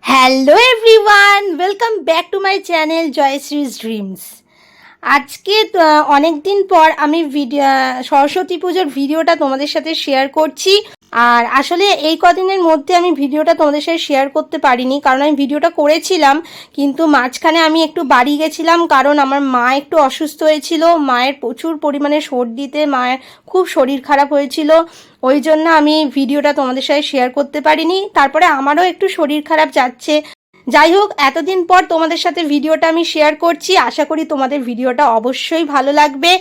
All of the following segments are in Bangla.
Hello everyone, welcome back to my channel Jayshree's dreams. আজকে অনেক দিন পর আমি সরস্বতী পুজোর ভিডিওটা তোমাদের সাথে শেয়ার করছি। আর আসলে এই কদিনের মধ্যে আমি ভিডিওটা তোমাদের সাথে শেয়ার করতে পারিনি, কারণ আমি ভিডিওটা করেছিলাম কিন্তু মাঝখানে আমি একটু বাড়ি গেছিলাম, কারণ আমার মা একটু অসুস্থ হয়েছিল। মায়ের প্রচুর পরিমাণে সর্দিতে মায়ের খুব শরীর খারাপ হয়েছিল, ওই জন্য আমি ভিডিওটা তোমাদের সাথে শেয়ার করতে পারিনি। তারপরে আমারও একটু শরীর খারাপ যাচ্ছে। যাই হোক, এতদিন পর তোমাদের সাথে ভিডিওটা আমি শেয়ার করছি। আশা করি তোমাদের ভিডিওটা অবশ্যই ভালো লাগবে।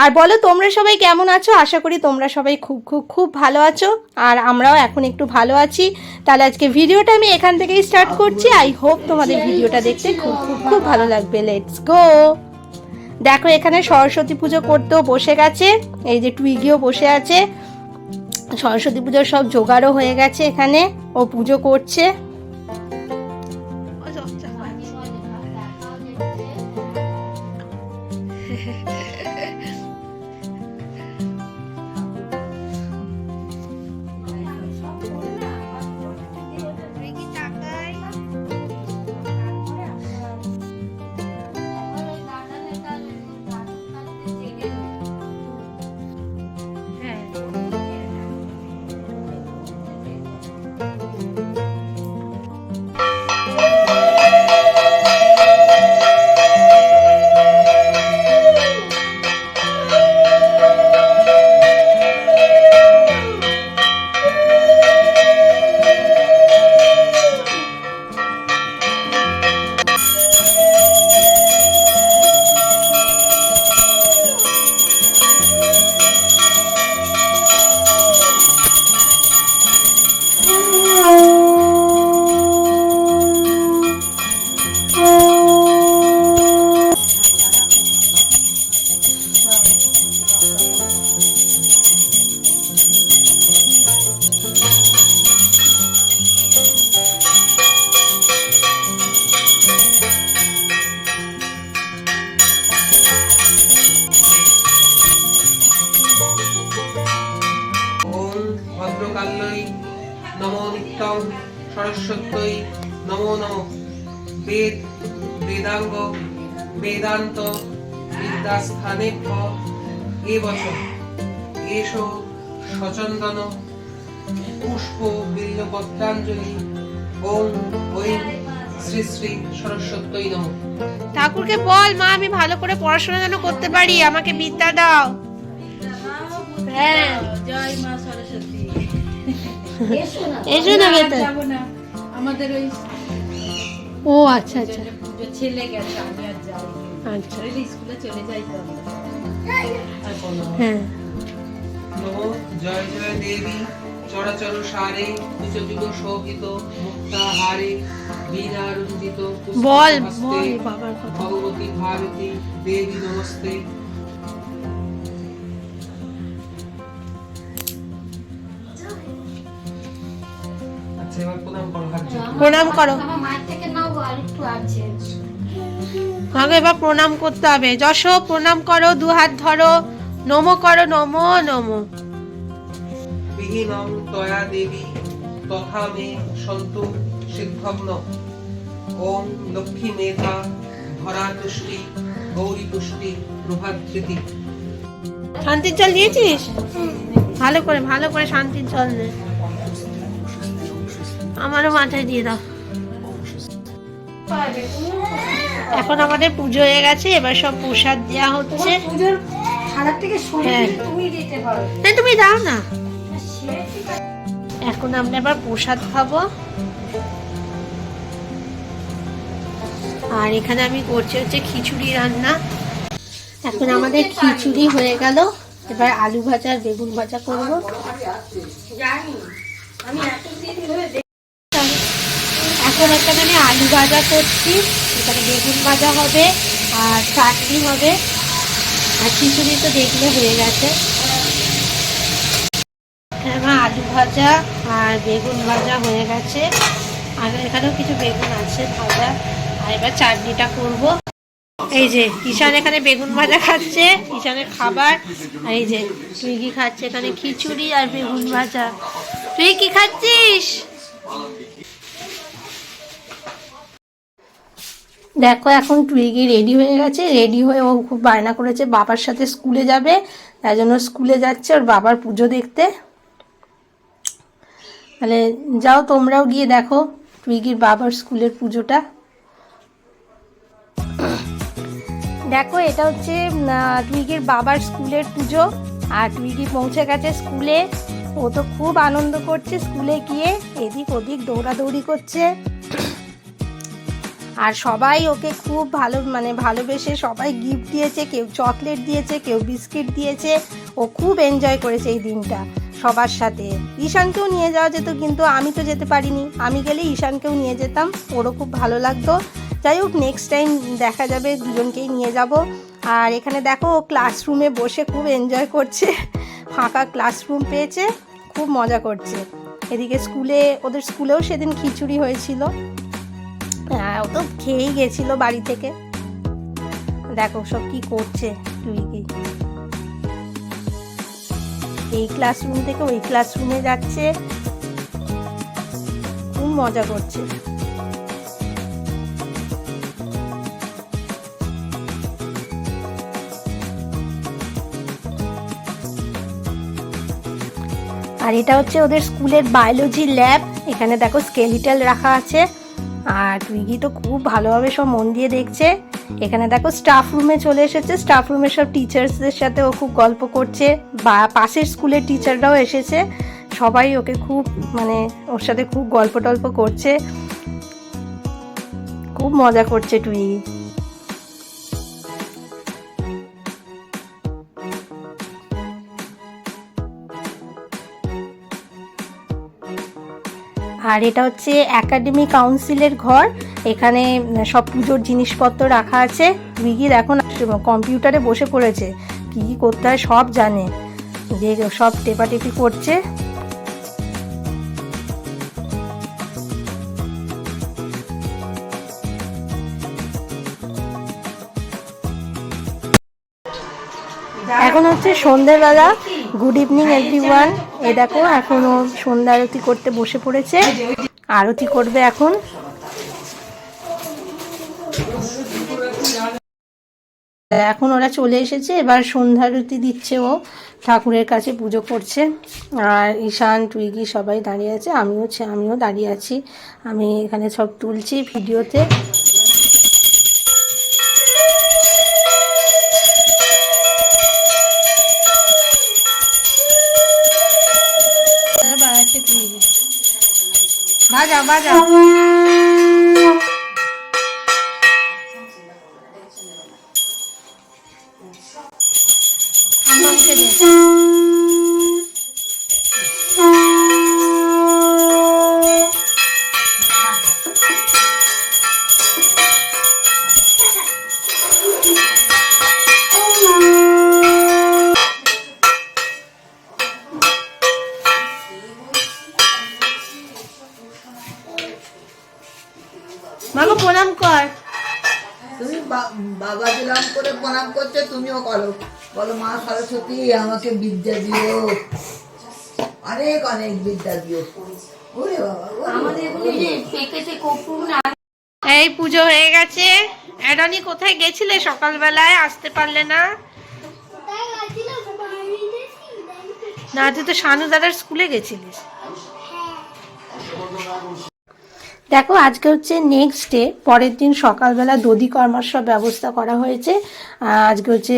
আর বলো তোমরা সবাই কেমন আছো? আশা করি তোমরা সবাই খুব খুব খুব ভালো আছো, আর আমরাও এখন একটু ভালো আছি। তাহলে আজকে ভিডিওটা আমি এখান থেকেই স্টার্ট করছি। আই হোপ তোমাদের ভিডিওটা দেখতে খুব খুব খুব ভালো লাগবে। Let's go. দেখো, এখানে সরস্বতী পুজো করতেও বসে গেছে, এই যে টুইগিও বসে আছে। সরস্বতী পুজোর সব জোগাড়ও হয়ে গেছে, এখানে ও পুজো করছে। ভদ্রকাল্যই নমো নিত্যং সরস্বত্যই নমো নমঃ। বেদ বেদাঙ্গ বেদান্ত বিদ্যাস্থানেভ্য এবচ এষো সচন্দন পুষ্প বিল্বপত্রাঞ্জলি। ওম ঐং শ্রী শ্রী সরস্বত্যই নমঃ। ঠাকুরকে বল, মা আমি ভালো করে পড়াশোনা যেন করতে পারি, আমাকে বিদ্যা দাও। হ্যাঁ, জয় মা সরস্বতী। এসো না ভেতর। যাব না, আমাদের ওই ও আচ্ছা আচ্ছা, পুজো ছেলে গেছে, আমি আর যাই। আচ্ছা, ওই স্কুলে চলে যাই তো আমরা। হ্যাঁ। নমো জয় জয় দেবী চরাচর সারে নিচযুগ শোভিত মুক্তাহারে বীণারুন্দিত বল পুস্তকহস্তে বল বাবার কথা। ভগবতী ভারতী দেবী নমস্তে। আচ্ছা, এবার প্রণাম করো, হাত জোড়ো। প্রণাম করো। আমার মায়ের থেকে নাও, আর একটু আছে। আগে এবার প্রণাম করতে হবে। যশ প্রণাম করো, দু হাত ধরো, নমো করো, নমো নমো। বিহীনং তয়া দেবী তথা মে সন্তু সিদ্ধগ্ন। ওম লক্ষ্মী মেধা ধরা তুষ্টি গৌরী পুষ্টি প্রভাধৃতি। শান্তির জল দিয়েছিস? ভালো করে শান্তির জল নে। আমারও মাথায় দিয়ে দাও। এখন আমাদের পুজো হয়ে গেছে, এবার সব প্রসাদ দেওয়া হচ্ছে। থালার থেকে সরিয়ে হ্যাঁ। তুমি দিতে পারো। তুমি দাও না। সে ঠিক আছে। এখন আমরা আবার প্রসাদ খাবো। আর এখানে আমি করছি হচ্ছে খিচুড়ি রান্না। এখন আমাদের খিচুড়ি হয়ে গেল, এবার আলু ভাজা আর বেগুন ভাজা করবো। জানি আমি এতদিন ধরে এখন এখানে আমি আলু ভাজা করছি, এখানে বেগুন ভাজা হবে আর চাটনি হবে, আর খিচুড়ি তো দেখলে হয়ে গেছে। এখানে আমার আলু ভাজা আর বেগুন ভাজা হয়ে গেছে, আর এখানেও কিছু বেগুন আছে ভাজা। আর এবার চাটনিটা করব। এই যে ঈশান এখানে বেগুন ভাজা খাচ্ছে, ঈশানের খাবার। আর এই যে তুই কি খাচ্ছে, এখানে খিচুড়ি আর বেগুন ভাজা। তুই কি খাচ্ছিস? দেখো এখন টুইগি রেডি হয়ে গেছে, রেডি হয়ে ও খুব বায়না করেছে বাবার সাথে স্কুলে যাবে, তাই জন্য স্কুলে যাচ্ছে ওর বাবার পুজো দেখতে। তাহলে যাও তোমরাও গিয়ে দেখো টুইগির বাবার স্কুলের পুজোটা। দেখো এটা হচ্ছে টুইগির বাবার স্কুলের পুজো, আর টুইগি পৌঁছে গেছে স্কুলে। ও তো খুব আনন্দ করছে, স্কুলে গিয়ে এদিক ওদিক দৌড়াদৌড়ি করছে। আর সবাই ওকে খুব ভালোবেসে সবাই গিফট দিয়েছে, কেউ চকলেট দিয়েছে, কেউ বিস্কিট দিয়েছে। ও খুব এনজয় করেছে এই দিনটা সবার সাথে। ঈশানকেও নিয়ে যাওয়া যেত, কিন্তু আমি তো যেতে পারিনি। আমি গেলে ঈশানকেও নিয়ে যেতাম, ওরও খুব ভালো লাগতো। যাই হোক, নেক্সট টাইম দেখা যাবে, দুজনকেই নিয়ে যাব। আর এখানে দেখো ও ক্লাসরুমে বসে খুব এনজয় করছে, ফাঁকা ক্লাসরুম পেয়েছে, খুব মজা করছে। এদিকে ওদের স্কুলেও সেদিন খিচুড়ি হয়েছিল, হ্যাঁ ও তো খেয়েই গেছিল বাড়ি থেকে। দেখো সব কি করছে টুইগি, এই ক্লাসরুম থেকে ওই ক্লাসরুমে যাচ্ছে, খুব মজা করছে। আর এটা হচ্ছে ওদের স্কুলের বায়োলজি ল্যাব। এখানে দেখো স্কেলিটাল রাখা আছে, আর টুইগি তো খুব ভালোভাবে সব মন দিয়ে দেখছে। এখানে দেখো স্টাফ রুমে চলে এসেছে, স্টাফ রুমের সব টিচার্সদের সাথে ও খুব গল্প করছে, বা পাশের স্কুলের টিচাররাও এসেছে, সবাই ওকে খুব ওর সাথে খুব গল্প টল্প করছে, খুব মজা করছে টুইগি। আর এটা হচ্ছে একাডেমি কাউন্সিলের ঘর, এখানে সব পুজোর জিনিসপত্র রাখা আছে। টুইগির এখন কম্পিউটারে বসে পড়েছে, কী কী করতে হয় সব জানে, সব টেপাটেপি করছে। এখন হচ্ছে সন্ধ্যেবেলা। Good evening everyone. এ দেখো এখন ও সন্ধ্যা আরতি করতে বসে পড়েছে, আরতি করবে এখন। এখন ওরা চলে এসেছে, এবার সন্ধ্যা আরতি দিচ্ছে, ও ঠাকুরের কাছে পুজো করছে। আর ঈশান টুইগি সবাই দাঁড়িয়ে আছে, আমিও দাঁড়িয়ে আছি, আমি এখানে সব তুলছি ভিডিওতে। বাজাও বাজাও। আমাকে দে। মাগো প্রণাম কর। তুমি বাবা দিলাম করে প্রণাম করছো, তুমিও করো, বলো মা সরস্বতী আমাকে বিদ্যা দিও, অনেক অনেক বিদ্যা দিও। ওরে বাবা, এই পুজো হয়ে গেছে। অ্যাডনি কোথায় গেছিলে সকালবেলায়, আসতে পারলে না? না তুই তো শানু দাদার স্কুলে গেছিলিস। দেখো আজকে হচ্ছে নেক্সট ডে, পরের দিন সকালবেলা দধিকর্মার সব ব্যবস্থা করা হয়েছে। আজকে হচ্ছে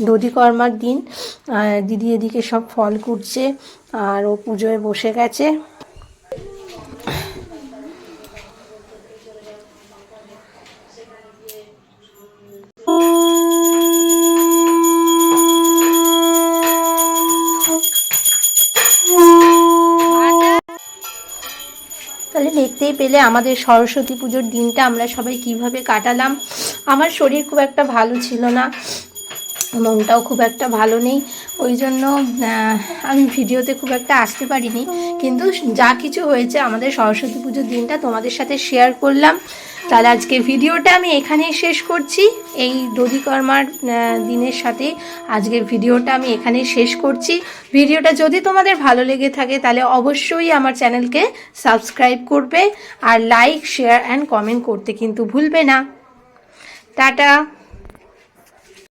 দধিকর্মার দিন। দিদি এদিকে সব ফল কুটছে আর ও পুজোয় বসে গেছে। তাহলে দেখতেই পেলে আমাদের সরস্বতী পুজোর দিনটা আমরা সবাই কিভাবে কাটালাম। আমার শরীর খুব একটা ভালো ছিল না, মনটাও খুব একটা ভালো নেই, ওই জন্য আমি ভিডিওতে খুব একটা আসতে পারিনি। কিন্তু যা কিছু হয়েছে আমাদের সরস্বতী পুজোর দিনটা তোমাদের সাথে শেয়ার করলাম। তাহলে আজকে ভিডিওটা আমি এখানেই শেষ করছি। এই দধিকর্মার দিনের সাথে আজকের ভিডিওটা আমি এখানেই শেষ করছি। ভিডিওটা যদি তোমাদের ভালো লেগে থাকে তাহলে অবশ্যই আমার চ্যানেলকে সাবস্ক্রাইব করবে আর লাইক, শেয়ার অ্যান্ড কমেন্ট করতে কিন্তু ভুলবে না। টাটা।